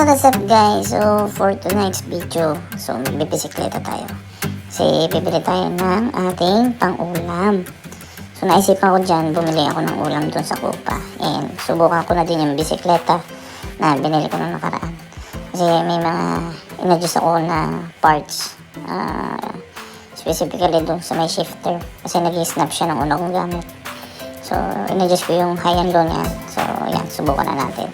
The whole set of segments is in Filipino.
what is up guys? So for tonight's video, so magbibisikleta tayo. Kasi bibili tayo ng ating pang-ulam. So naisipan ko dyan, bumili ako ng ulam dun sa Kupa. And subukan ko na din yung bisikleta na binili ko nung nakaraan. Kasi may mga in-adjust ako na parts. Specifically dun sa may shifter. Kasi nag-snap siya ng una kong gamit. So in-adjust ko yung high and low niya. So yan, subukan na natin.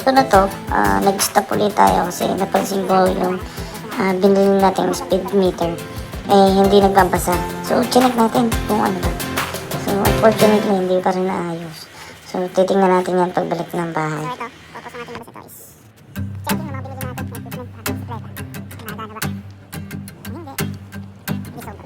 Ito na to, nag-stop ulit tayo kasi napansin ko yung binili natin speed meter hindi nagbabasa. So chinek natin kung ano ba. So unfortunately hindi pa rin naayos. So titingnan natin yan pagbalik ng bahay. So ito, focus natin yung basa guys. Checking na mga binili natin ng equipment at bisikleta. Nagana ba? Hindi. Resolve.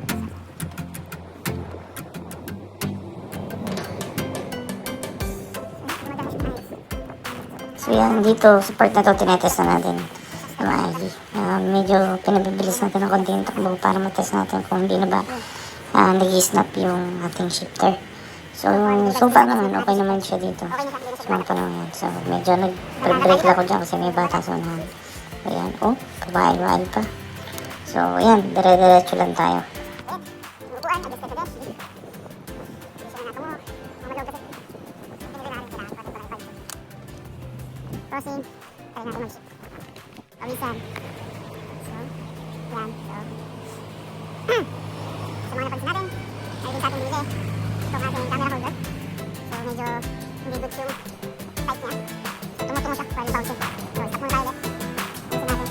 So yan, dito sa part na to, tinetest na natin na maigi. Medyo pinabibilis natin ng konti yung takbo para matest natin kung hindi na ba nag-snap yung ating shifter. So far naman, okay naman siya dito. So mga panahon yan. So medyo nag-break lang ko dyan kasi may bata sa unahan. Ayan, oh, kabail-wail pa. So ayan, dire-diretso lang tayo. Crossing, try natin mag-shift. Pawisan. So, yan. So, mga napansin natin, ay din sa ating binili itong ating camera holder. So, medyo hindi good yung type niya. So, tumutungo siya while bouncing. So, stop muna tayo ulit. Ayusin natin.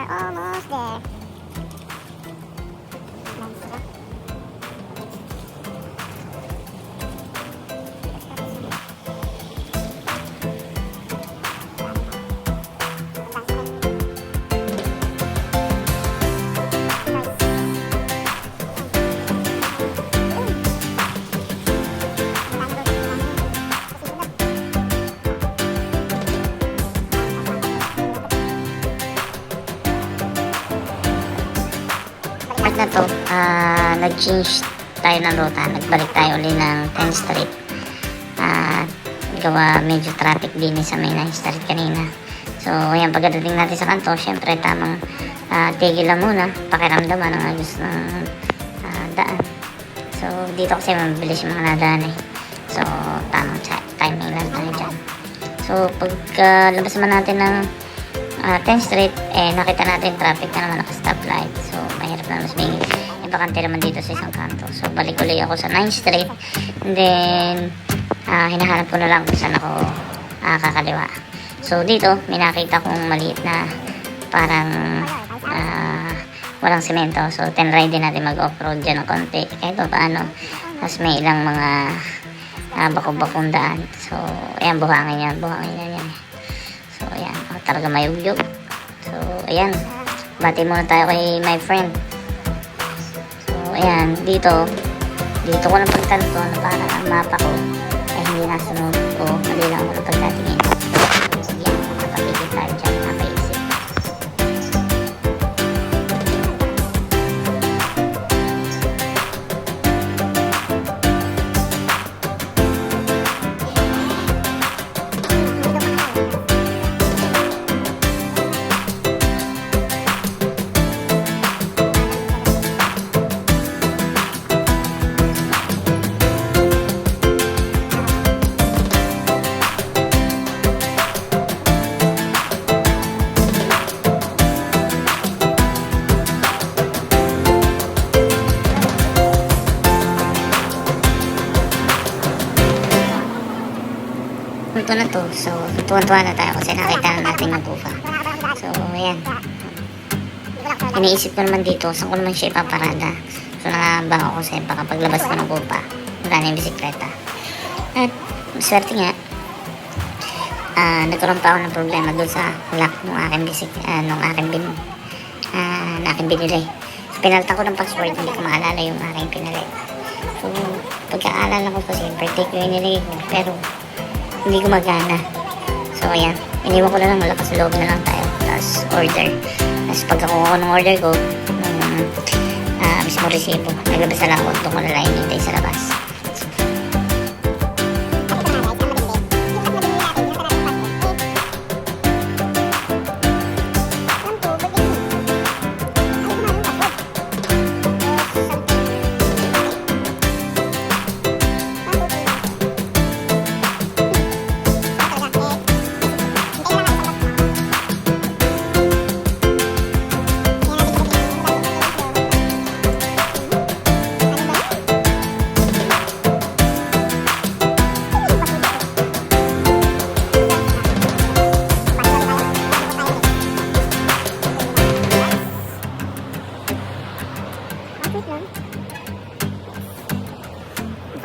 Almost there. Na to, nag-change tayo ng ruta, nagbalik tayo ulit ng 10th Street. Gawa medyo traffic din sa may 9th Street kanina. So ayan, pagdating natin sa kanto, syempre tamang tigil lang muna, pakiramdaman ang ayos ng daan. So dito kasi mabilis yung mga nadaan eh. So tamang timing lang tayo dyan. So pag labas naman natin ng 10th Street, nakita natin traffic na naman, naka-stoplight. So, mahirap na mas may bakante naman dito sa isang kanto. So, balik ulit ako sa 9th Street. And then, hinahanap ko na lang kung saan ako kakaliwa. So, dito, may nakita kong maliit na parang walang semento. So, tinry din natin mag-off-road dyan ng konti. Kahit pa paano. Tapos may ilang mga bakong-bakong daan. So, ayan, buhangin yan. So, ayan. Talaga mayugyog. So, ayan. Bati muna tayo kay my friend. So, ayan. Dito ko ng pagkanto na para ang mapa ko ay hindi nasunod o mali lang ako ng pagtatingin. So, yan. Nakapagigil tayo dyan. Napaisip. tuwan-tuwa na tayo kasi nakita na natin yung gupa. So, ayan. Iniisip ko naman dito, saan ko naman siya ipaparada. So, nangabang ako kasi baka paglabas ko ng gupa, wala na yung bisikleta. At, swerte nga, nagkaroon pa ako ng problema doon sa lock ng aking binili. So, pinalta ko ng password, hindi ko maalala yung aking pinalit. So, pagkaalala ko kasi, birthday ko yung nilagay ko, pero hindi gumagana. So, ayan. Iniwan ko na lang, malakas loob na lang tayo. Tapos, order. Tapos, pagkakuha ko ng order ko, mismo resibo, naglabas na lang ako, doon ko na lang hinintay sa labas.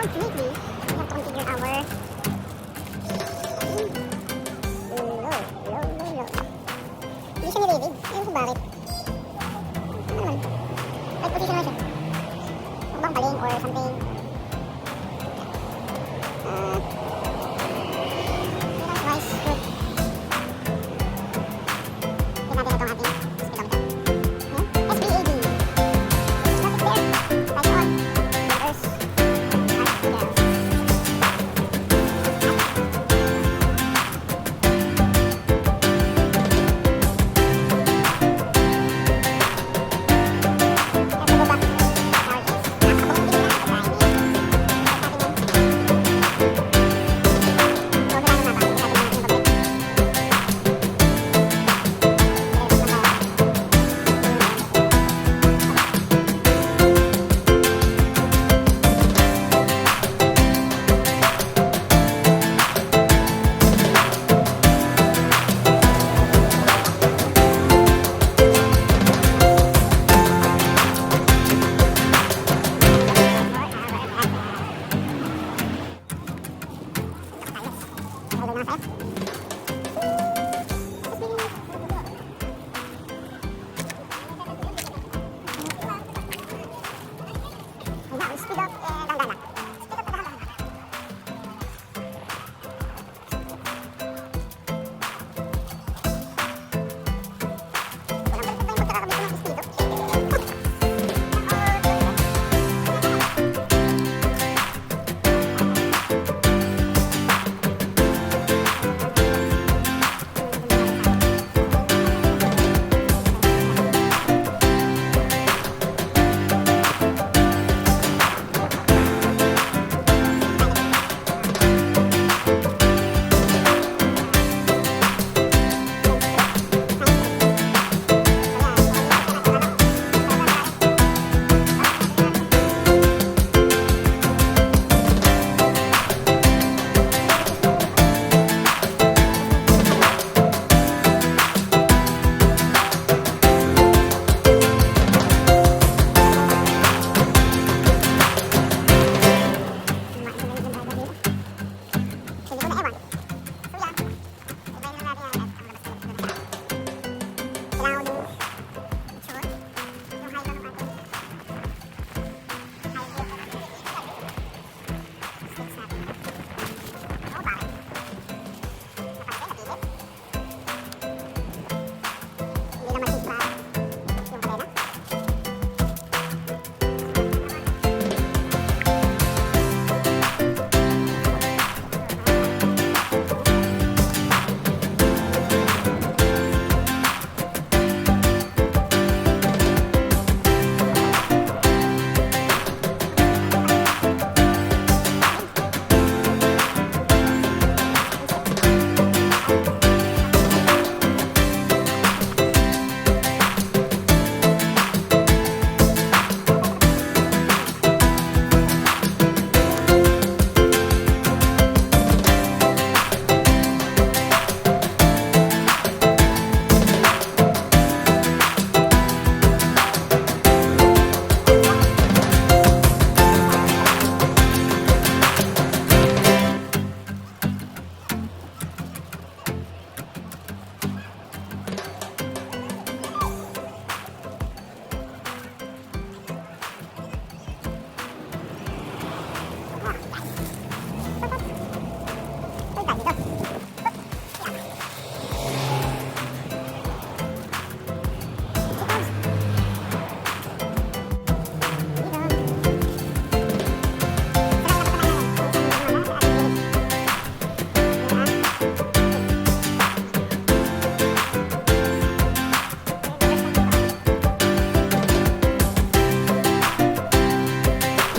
Unfortunately, we have to configure our low. Hindi siya nilibig. Ayun kung bakit. Ano naman? Right position na siya. Huwag bang paling or something. Nice. Good. Tignan natin itong ating speedometer. SBAD. Nothing there. Lights on. Reverse.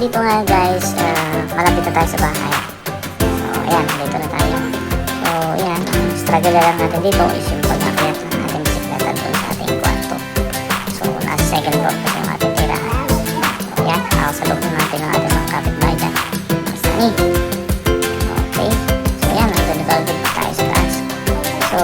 dito nga guys, malapit na tayo sa bahay. So, ayan, dito na tayo. So, ayan, ang struggle lang natin dito is yung pag-akyat ng ating bisikleta doon sa ating kwarto. So, nasa second floor kasi yung ating tirahan. So, ayan, nakasalubong natin ang ating mga kapitbahay dyan. Sunny. Okay. So, ayan, nandun na tayo sa taas. So,